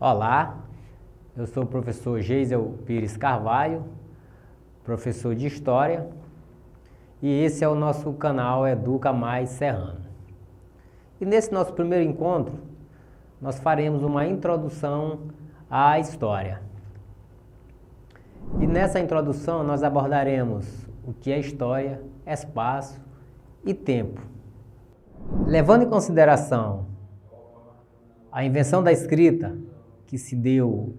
Olá, eu sou o professor Geisel Pires Carvalho, professor de História, e esse é o nosso canal Educa Mais Serrano. E nesse nosso primeiro encontro, nós faremos uma introdução à história. E nessa introdução nós abordaremos o que é história, espaço e tempo. Levando em consideração a invenção da escrita, que se deu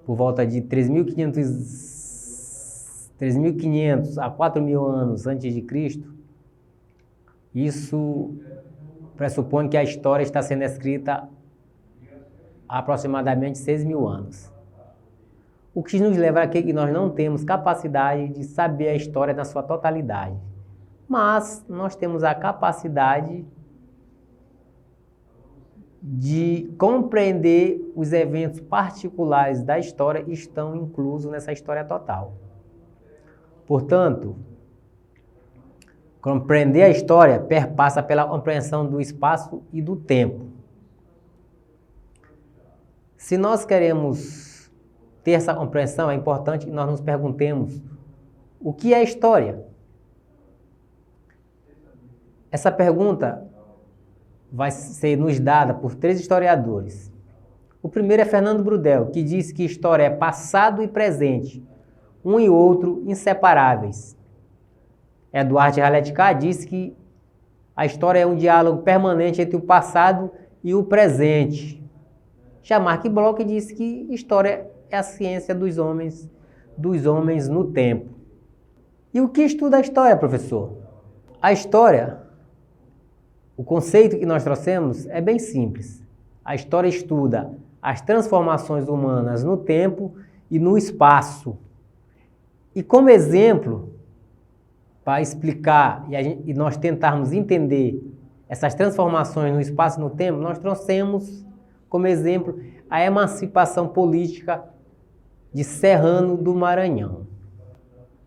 por volta de 3.500 a 4.000 anos antes de Cristo, isso pressupõe que a história está sendo escrita há aproximadamente 6.000 anos. O que nos leva a que nós não temos capacidade de saber a história na sua totalidade, mas nós temos a capacidade de compreender os eventos particulares da história que estão inclusos nessa história total. Portanto, compreender a história perpassa pela compreensão do espaço e do tempo. Se nós queremos ter essa compreensão, é importante que nós nos perguntemos o que é história? Essa pergunta vai ser nos dada por 3 historiadores. O primeiro é Fernando Brudel, que diz que história é passado e presente, um e outro inseparáveis. Eduard Halletkar diz que a história é um diálogo permanente entre o passado e o presente. Já Mark Bloch diz que história é a ciência dos homens no tempo. E o que estuda a história, professor? A história, o conceito que nós trouxemos é bem simples. A história estuda as transformações humanas no tempo e no espaço. E como exemplo, para explicar e nós tentarmos entender essas transformações no espaço e no tempo, nós trouxemos como exemplo a emancipação política de Serrano do Maranhão.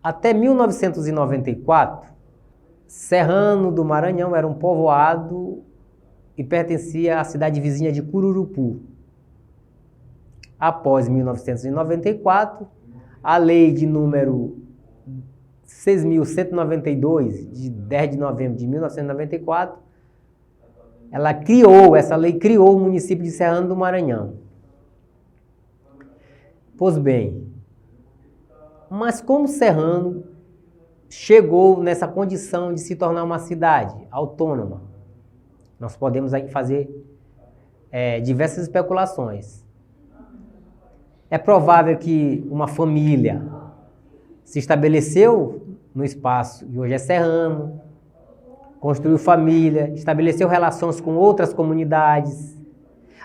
Até 1994, Serrano do Maranhão era um povoado e pertencia à cidade vizinha de Cururupu. Após 1994, a lei de número 6.192, de 10 de novembro de 1994, essa lei criou o município de Serrano do Maranhão. Pois bem, mas como Serrano chegou nessa condição de se tornar uma cidade autônoma? Nós podemos aí fazer diversas especulações. É provável que uma família se estabeleceu no espaço e hoje é Serrano, construiu família, estabeleceu relações com outras comunidades.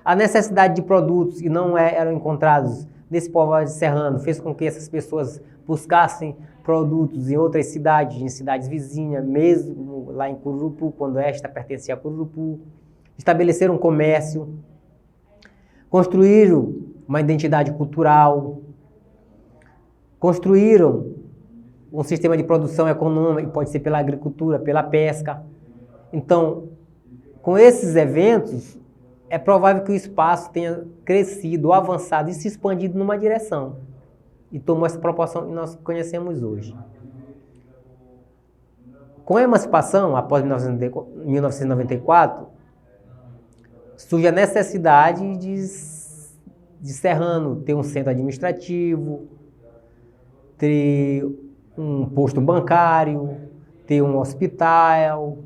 A necessidade de produtos que não eram encontrados nesse povoado de Serrano fez com que essas pessoas buscassem produtos em outras cidades, em cidades vizinhas, mesmo lá em Cururupu, quando esta pertencia a Cururupu. Estabeleceram um comércio, construíram uma identidade cultural, construíram um sistema de produção econômica, pode ser pela agricultura, pela pesca. Então, com esses eventos, é provável que o espaço tenha crescido, avançado e se expandido numa direção. E tomou essa proporção que nós conhecemos hoje. Com a emancipação, após 1994, surge a necessidade de Serrano ter um centro administrativo, ter um posto bancário, ter um hospital,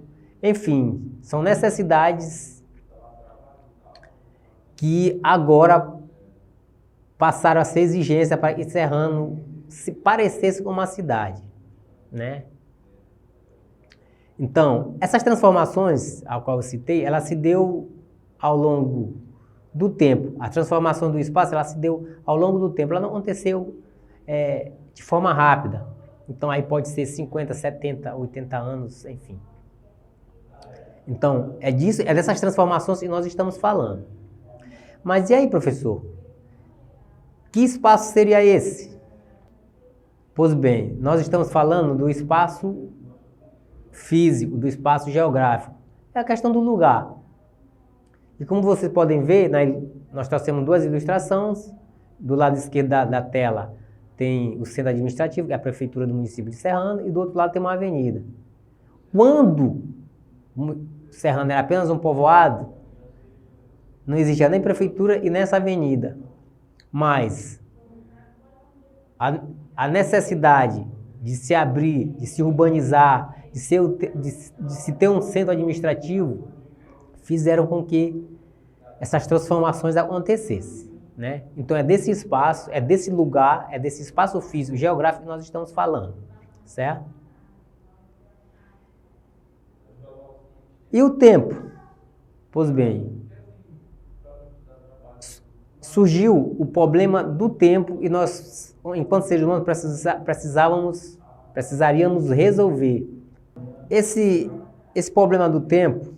enfim, são necessidades que agora passaram a ser exigência para que Serrano se parecesse com uma cidade, né? Então, essas transformações, a qual eu citei, ela se deu ao longo do tempo. A transformação do espaço, ela se deu ao longo do tempo. Ela não aconteceu de forma rápida. Então, aí pode ser 50, 70, 80 anos, enfim. Então, é dessas transformações que nós estamos falando. Mas e aí, professor? Que espaço seria esse? Pois bem, nós estamos falando do espaço físico, do espaço geográfico. É a questão do lugar. E como vocês podem ver, nós trouxemos duas ilustrações. Do lado esquerdo da tela tem o centro administrativo, que é a prefeitura do município de Serrano, e do outro lado tem uma avenida. Quando Serrano era apenas um povoado, não existia nem prefeitura e nessa avenida. Mas a necessidade de se abrir, de se urbanizar, de se ter um centro administrativo, fizeram com que essas transformações acontecessem, né? Então é desse espaço, é desse lugar, é desse espaço físico, geográfico que nós estamos falando, certo? E o tempo? Pois bem, surgiu o problema do tempo e nós, enquanto seres humanos, precisaríamos resolver. Esse problema do tempo,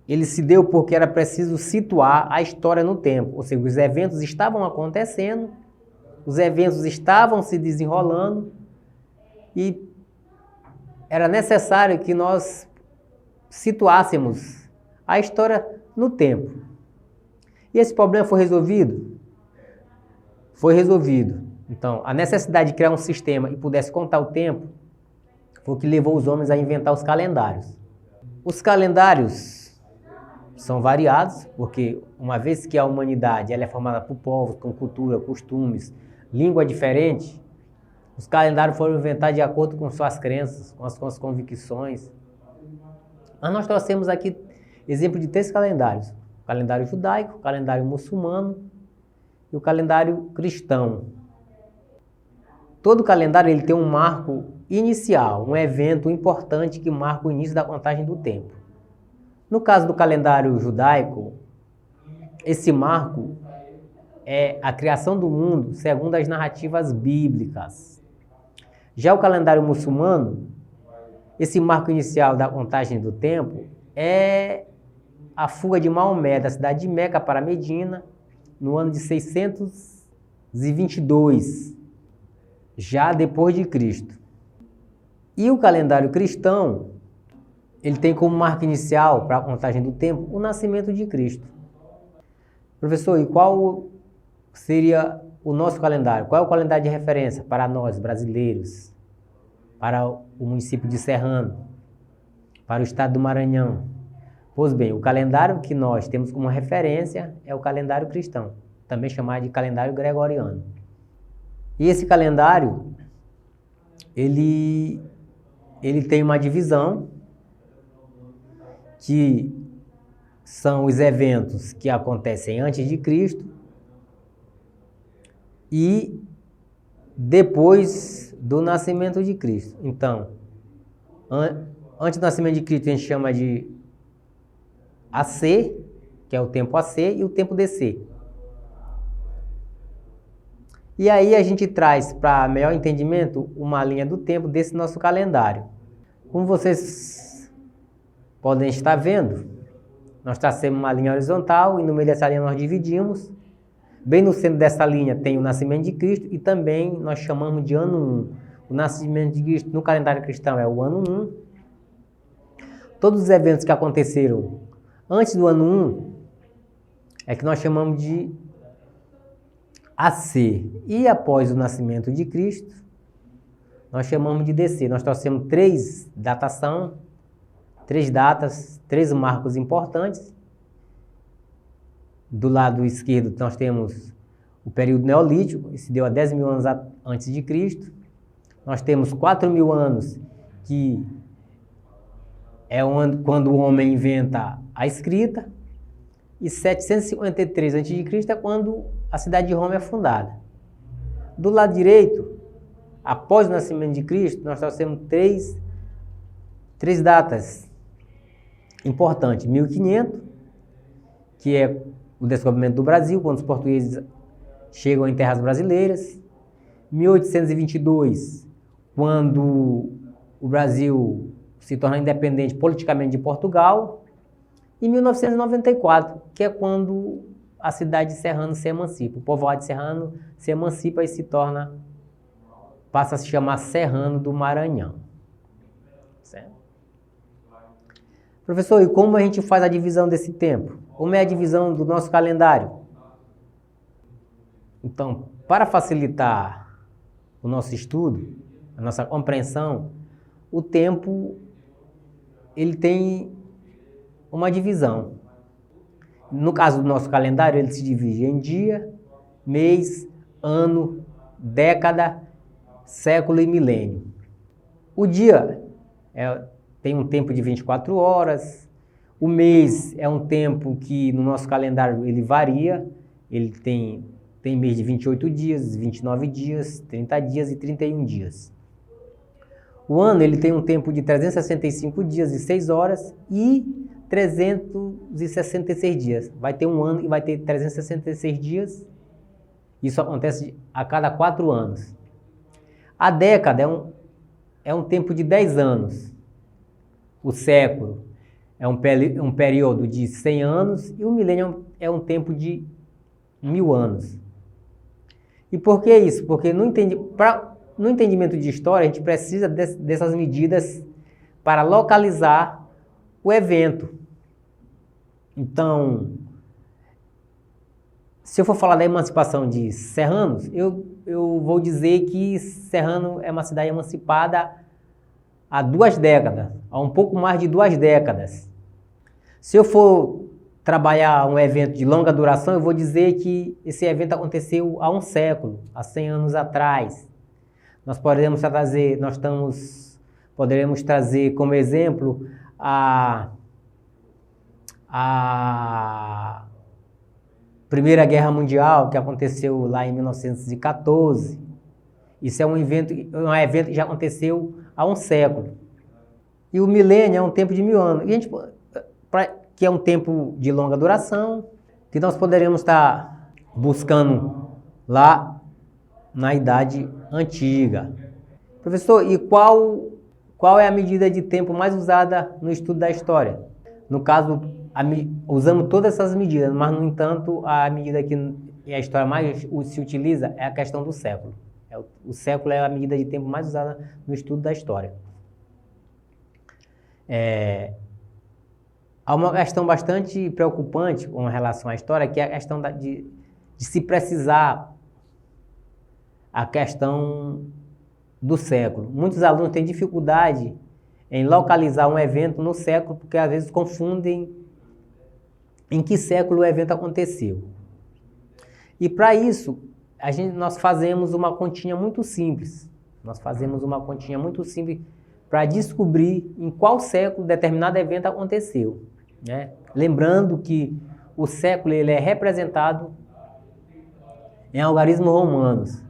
ele se deu porque era preciso situar a história no tempo, ou seja, os eventos estavam acontecendo, os eventos estavam se desenrolando e era necessário que nós situássemos a história no tempo. E esse problema foi resolvido? Foi resolvido. Então, a necessidade de criar um sistema que pudesse contar o tempo foi o que levou os homens a inventar os calendários. Os calendários são variados, porque uma vez que a humanidade ela é formada por povos com cultura, costumes, língua diferente, os calendários foram inventados de acordo com suas crenças, com as suas convicções. Mas nós trouxemos aqui exemplo de 3 calendários: o calendário judaico, o calendário muçulmano e o calendário cristão. Todo calendário ele tem um marco inicial, um evento importante que marca o início da contagem do tempo. No caso do calendário judaico, esse marco é a criação do mundo segundo as narrativas bíblicas. Já o calendário muçulmano, esse marco inicial da contagem do tempo é a fuga de Maomé da cidade de Meca para Medina no ano de 622, já depois de Cristo. E o calendário cristão, ele tem como marco inicial para a contagem do tempo o nascimento de Cristo. Professor, e qual seria o nosso calendário? Qual é o calendário de referência para nós, brasileiros? Para o município de Serrano? Para o estado do Maranhão? Pois bem, o calendário que nós temos como referência é o calendário cristão, também chamado de calendário gregoriano. E esse calendário, ele tem uma divisão, que são os eventos que acontecem antes de Cristo e depois do nascimento de Cristo. Então, antes do nascimento de Cristo a gente chama de AC, que é o tempo AC, e o tempo DC. E aí a gente traz para melhor entendimento uma linha do tempo desse nosso calendário. Como vocês podem estar vendo, nós tracemos uma linha horizontal e no meio dessa linha nós dividimos. Bem no centro dessa linha tem o nascimento de Cristo e também nós chamamos de ano 1. O nascimento de Cristo no calendário cristão é o ano 1. Todos os eventos que aconteceram antes do ano 1 é que nós chamamos de AC. E após o nascimento de Cristo, nós chamamos de DC. Nós trouxemos 3 datação, 3 datas, 3 marcos importantes. Do lado esquerdo nós temos o período neolítico, que se deu há 10 mil anos antes de Cristo. Nós temos 4 mil anos, que é quando o homem inventa a escrita. E 753 a.C. é quando a cidade de Roma é fundada. Do lado direito, após o nascimento de Cristo, nós trouxemos 3 datas importantes. 1500, que é o descobrimento do Brasil, quando os portugueses chegam em terras brasileiras. 1822, quando o Brasil se torna independente politicamente de Portugal. E 1994, que é quando a cidade de Serrano se emancipa. O povoado de Serrano se emancipa e passa a se chamar Serrano do Maranhão. Certo? Professor, e como a gente faz a divisão desse tempo? Como é a divisão do nosso calendário? Então, para facilitar o nosso estudo, a nossa compreensão, o tempo ele tem uma divisão. No caso do nosso calendário, ele se divide em dia, mês, ano, década, século e milênio. O dia tem um tempo de 24 horas, o mês é um tempo que no nosso calendário ele varia, ele tem mês de 28 dias, 29 dias, 30 dias e 31 dias. O ano ele tem um tempo de 365 dias e 6 horas e 366 dias. Vai ter um ano e vai ter 366 dias. Isso acontece a cada 4 anos. A década é um tempo de 10 anos. O século é um período de 100 anos e o milênio é um tempo de 1000 anos. E por que isso? Porque no entendimento de história, a gente precisa dessas medidas para localizar o evento. Então, se eu for falar da emancipação de Serranos, eu vou dizer que Serrano é uma cidade emancipada há 2 décadas, há um pouco mais de 2 décadas. Se eu for trabalhar um evento de longa duração, eu vou dizer que esse evento aconteceu há um século, há 100 anos atrás. Nós poderemos trazer como exemplo a Primeira Guerra Mundial, que aconteceu lá em 1914. Isso é um evento que já aconteceu há um século. E o milênio é um tempo de 1000 anos. Que é um tempo de longa duração, que nós poderemos estar buscando lá na Idade Antiga. Professor, e qual é a medida de tempo mais usada no estudo da história? No caso, usamos todas essas medidas, mas, no entanto, a medida que a história mais se utiliza é a questão do século. O século é a medida de tempo mais usada no estudo da história. Há uma questão bastante preocupante com relação à história, que é a questão de se precisar a questão do século. Muitos alunos têm dificuldade em localizar um evento no século, porque às vezes confundem em que século o evento aconteceu. E para isso, nós fazemos uma continha muito simples. Para descobrir em qual século determinado evento aconteceu, né? Lembrando que o século ele é representado em algarismos romanos.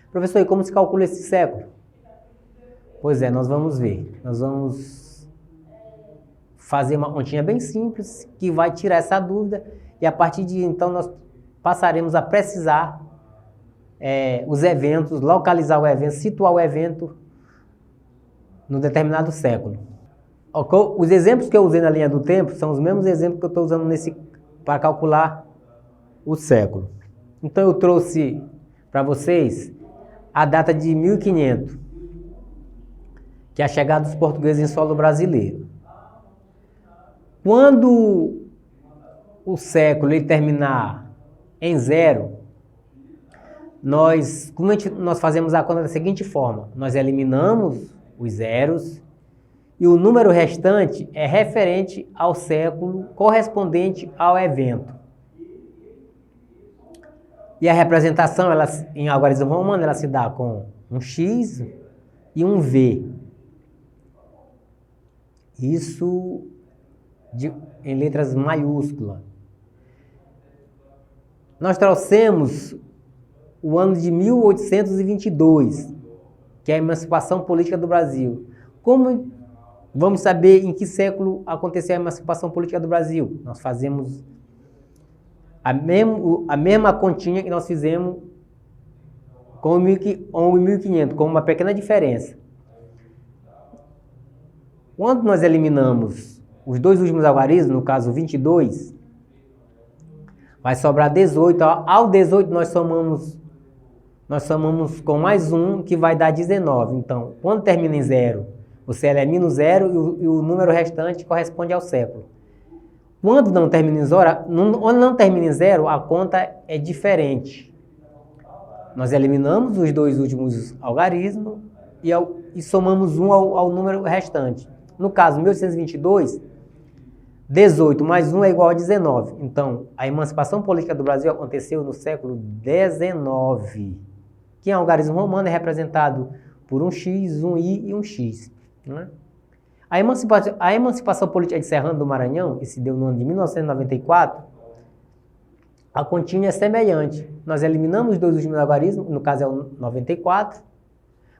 Professor, e como se calcula esse século? Pois é, nós vamos ver. Nós vamos fazer uma continha bem simples que vai tirar essa dúvida e a partir de então nós passaremos a precisar os eventos, localizar o evento, situar o evento no determinado século. Os exemplos que eu usei na linha do tempo são os mesmos exemplos que eu estou usando para calcular o século. Então eu trouxe para vocês a data de 1500, que é a chegada dos portugueses em solo brasileiro. Quando o século ele terminar em 0, nós fazemos a conta da seguinte forma: nós eliminamos os zeros, e o número restante é referente ao século correspondente ao evento. E a representação, em algarismo romano, ela se dá com um X e um V. Isso em letras maiúsculas. Nós trouxemos o ano de 1822, que é a emancipação política do Brasil. Como vamos saber em que século aconteceu a emancipação política do Brasil? Nós fazemos a mesma continha que nós fizemos com o 1500, com uma pequena diferença. Quando nós eliminamos os 2 últimos algarismos, no caso 22, vai sobrar 18. Ao 18 nós somamos com mais um, que vai dar 19. Então, quando termina em 0, Você elimina o zero e o número restante corresponde ao século. Quando não termina em zero, onde não termina em zero, a conta é diferente. Nós eliminamos os dois últimos algarismos e somamos um ao número restante. No caso, 1822, 18 mais 1 é igual a 19. Então, a emancipação política do Brasil aconteceu no século XIX. Que em algarismo romano é representado por um X, um I e um X. Né? A emancipação política de Serrano do Maranhão, que se deu no ano de 1994, a continha é semelhante. Nós eliminamos os dois últimos algarismos, no caso é o 94,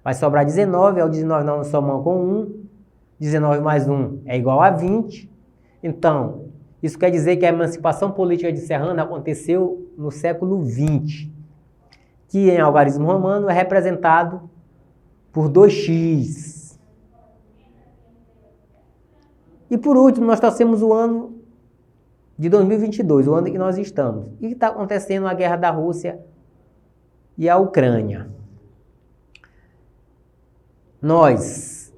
vai sobrar 19, ao 19 nós somamos com 1, 19 mais 1 é igual a 20. Então, isso quer dizer que a emancipação política de Serrano aconteceu no século XX, que em algarismo romano é representado por 2x. E por último, nós trouxemos o ano de 2022, o ano em que nós estamos. E está acontecendo a guerra da Rússia e a Ucrânia. Nós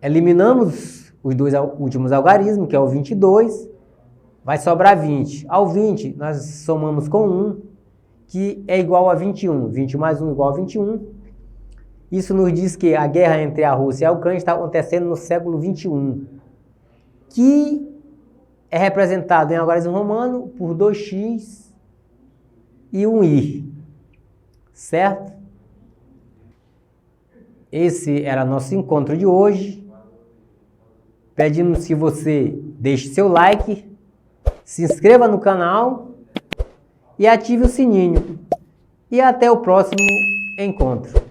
eliminamos os dois últimos algarismos, que é o 22, vai sobrar 20. Ao 20, nós somamos com 1, que é igual a 21. 20 mais 1 igual a 21. Isso nos diz que a guerra entre a Rússia e a Ucrânia está acontecendo no século XXI, que é representado em algarismo romano por 2x e um i, certo? Esse era nosso encontro de hoje. Pedimos que você deixe seu like, se inscreva no canal e ative o sininho. E até o próximo encontro.